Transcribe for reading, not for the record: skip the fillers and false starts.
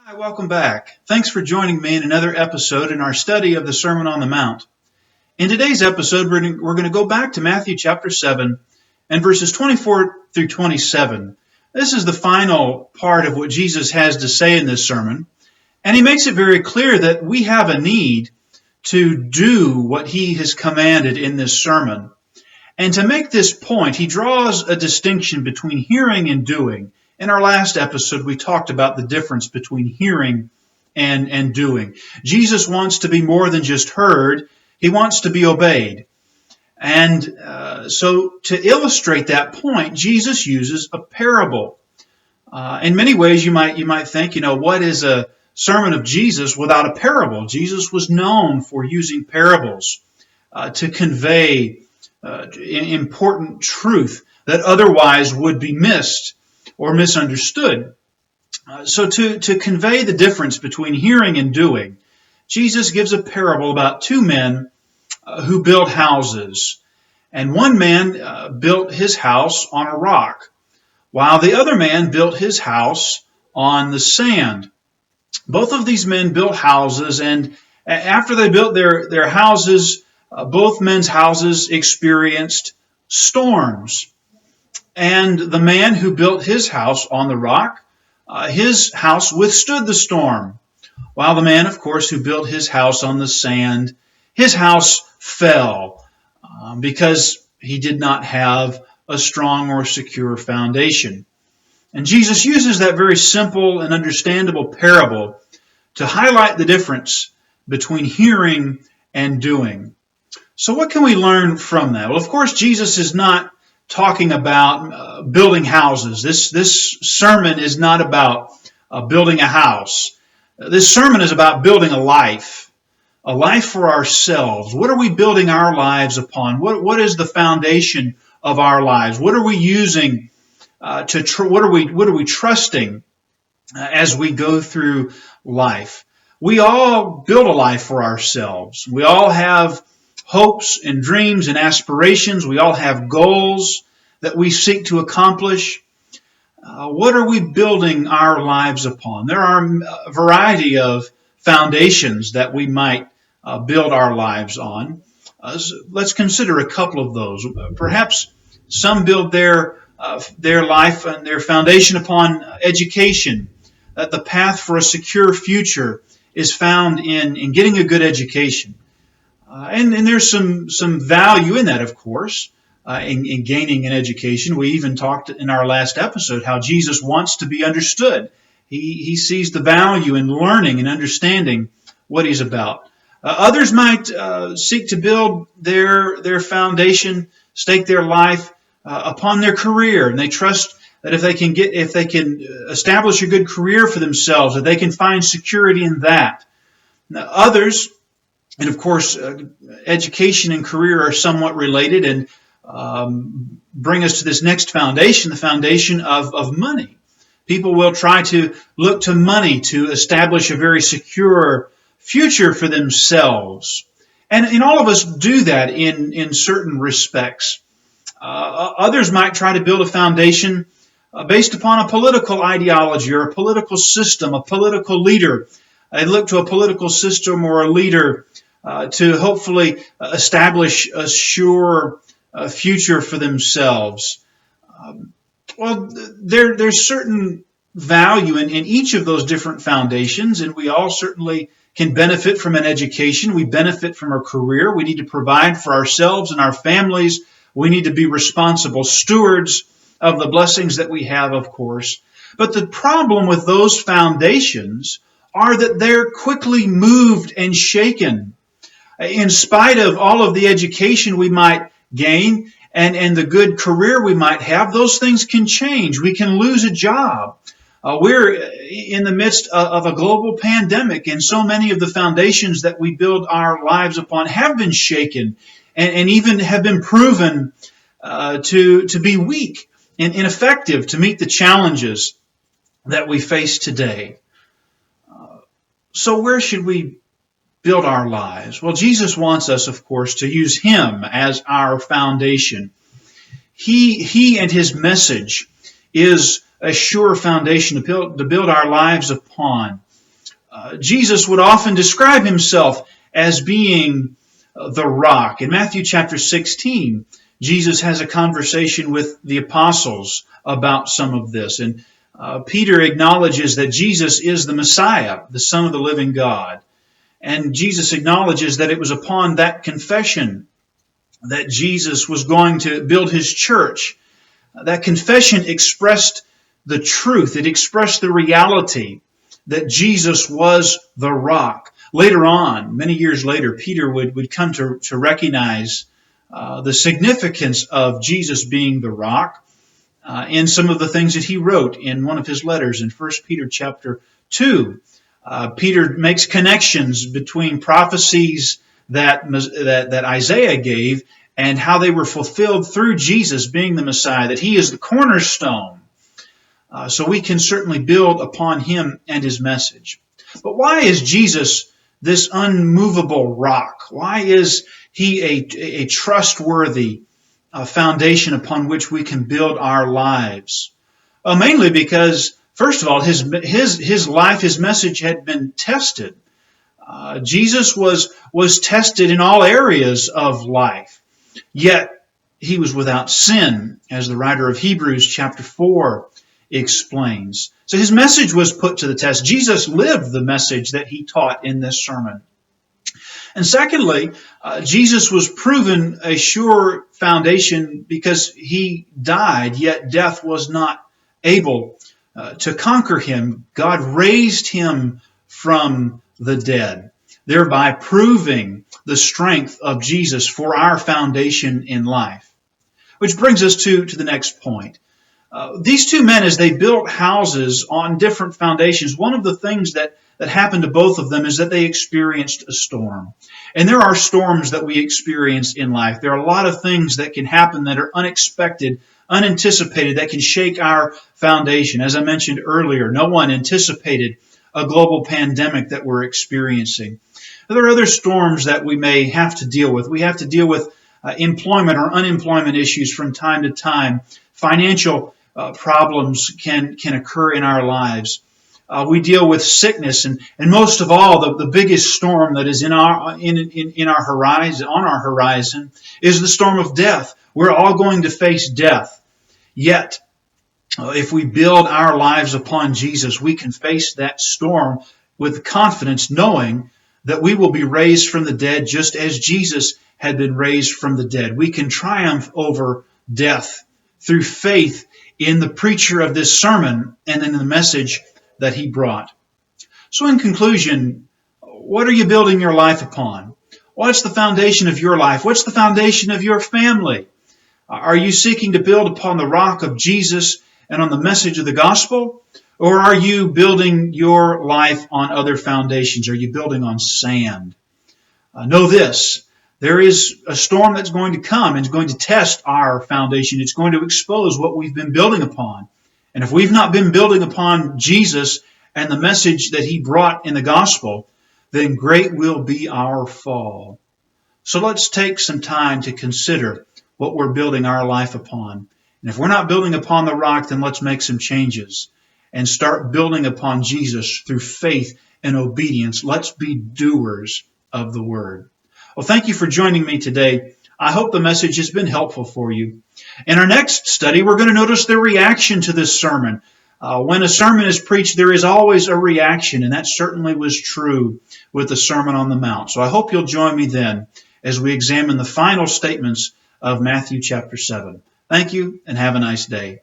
Hi, welcome back. Thanks for joining me in another episode in our study of the Sermon on the Mount. In today's episode, we're going to go back to Matthew chapter 7 and verses 24 through 27. This is the final part of what Jesus has to say in this sermon, and he makes it very clear that we have a need to do what he has commanded in this sermon. And to make this point, he draws a distinction between hearing and doing. In our last episode, we talked about the difference between hearing and doing. Jesus wants to be more than just heard. He wants to be obeyed. And so to illustrate that point, Jesus uses a parable. In many ways, you might think, what is a sermon of Jesus without a parable? Jesus was known for using parables to convey important truth that otherwise would be missed or misunderstood. So to convey the difference between hearing and doing, Jesus gives a parable about two men who build houses. And one man built his house on a rock, while the other man built his house on the sand. Both of these men built houses, and after they built their houses, both men's houses experienced storms. And the man who built his house on the rock, his house withstood the storm. While the man, of course, who built his house on the sand, his house fell because he did not have a strong or secure foundation. And Jesus uses that very simple and understandable parable to highlight the difference between hearing and doing. So what can we learn from that? Well, of course, Jesus is not talking about building houses. This sermon is not about building a house. This sermon is about building a life for ourselves. What are we building our lives upon? What is the foundation of our lives? What are we using what are we trusting as we go through life? We all build a life for ourselves. We all have hopes and dreams and aspirations. We all have goals that we seek to accomplish. What are we building our lives upon? There are a variety of foundations that we might build our lives on. Let's consider a couple of those. Perhaps some build their life and their foundation upon education, that the path for a secure future is found in getting a good education. And there's some value in that, of course, in gaining an education. We even talked in our last episode how Jesus wants to be understood. He sees the value in learning and understanding what he's about. Others might seek to build their foundation, stake their life upon their career, and they trust that if they can establish a good career for themselves, that they can find security in that. Now, others, and of course, education and career are somewhat related, and bring us to this next foundation, the foundation of money. People will try to look to money to establish a very secure future for themselves. And all of us do that in certain respects. Others might try to build a foundation based upon a political ideology or a political system, a political leader. They look to a political system or a leader to hopefully establish a sure future for themselves. There's certain value in each of those different foundations, and we all certainly can benefit from an education. We benefit from a career. We need to provide for ourselves and our families. We need to be responsible stewards of the blessings that we have, of course. But the problem with those foundations are that they're quickly moved and shaken. In spite of all of the education we might gain and the good career we might have, those things can change. We can lose a job. We're in the midst of a global pandemic, and so many of the foundations that we build our lives upon have been shaken and even have been proven to be weak and ineffective to meet the challenges that we face today. So where should we build our lives? Well, Jesus wants us, of course, to use Him as our foundation. He and His message is a sure foundation to build our lives upon. Jesus would often describe himself as being the rock. In Matthew chapter 16, Jesus has a conversation with the apostles about some of this. And Peter acknowledges that Jesus is the Messiah, the Son of the living God. And Jesus acknowledges that it was upon that confession that Jesus was going to build his church. That confession expressed the truth. It expressed the reality that Jesus was the rock. Later on, many years later, Peter would come to recognize the significance of Jesus being the rock in some of the things that he wrote in one of his letters in 1 Peter chapter 2. Peter makes connections between prophecies that Isaiah gave and how they were fulfilled through Jesus being the Messiah, that he is the cornerstone. So we can certainly build upon him and his message. But why is Jesus this unmovable rock? Why is he a trustworthy foundation upon which we can build our lives? Mainly because, first of all, his life, his message had been tested. Jesus was tested in all areas of life, yet he was without sin, as the writer of Hebrews chapter 4 explains. So his message was put to the test. Jesus lived the message that he taught in this sermon. And secondly, Jesus was proven a sure foundation because he died, yet death was not able to conquer him. God raised him from the dead, thereby proving the strength of Jesus for our foundation in life. Which brings us to the next point. These two men, as they built houses on different foundations, one of the things that happened to both of them is that they experienced a storm. And there are storms that we experience in life. There are a lot of things that can happen that are unexpected, unanticipated, that can shake our foundation. As I mentioned earlier, no one anticipated a global pandemic that we're experiencing. There are other storms that we may have to deal with. We have to deal with employment or unemployment issues from time to time. Financial problems can occur in our lives. We deal with sickness, and most of all, the biggest storm that is in our horizon, on our horizon, is the storm of death. We're all going to face death. Yet, if we build our lives upon Jesus, we can face that storm with confidence, knowing that we will be raised from the dead just as Jesus had been raised from the dead. We can triumph over death through faith in the preacher of this sermon and in the message that he brought. So in conclusion, what are you building your life upon? What's the foundation of your life? What's the foundation of your family? Are you seeking to build upon the rock of Jesus and on the message of the gospel? Or are you building your life on other foundations? Are you building on sand? Know this. There is a storm that's going to come and it's going to test our foundation. It's going to expose what we've been building upon. And if we've not been building upon Jesus and the message that he brought in the gospel, then great will be our fall. So let's take some time to consider what we're building our life upon. And if we're not building upon the rock, then let's make some changes and start building upon Jesus through faith and obedience. Let's be doers of the word. Well, thank you for joining me today. I hope the message has been helpful for you. In our next study, we're going to notice the reaction to this sermon. When a sermon is preached, there is always a reaction, and that certainly was true with the Sermon on the Mount. So I hope you'll join me then as we examine the final statements of Matthew chapter 7. Thank you, and have a nice day.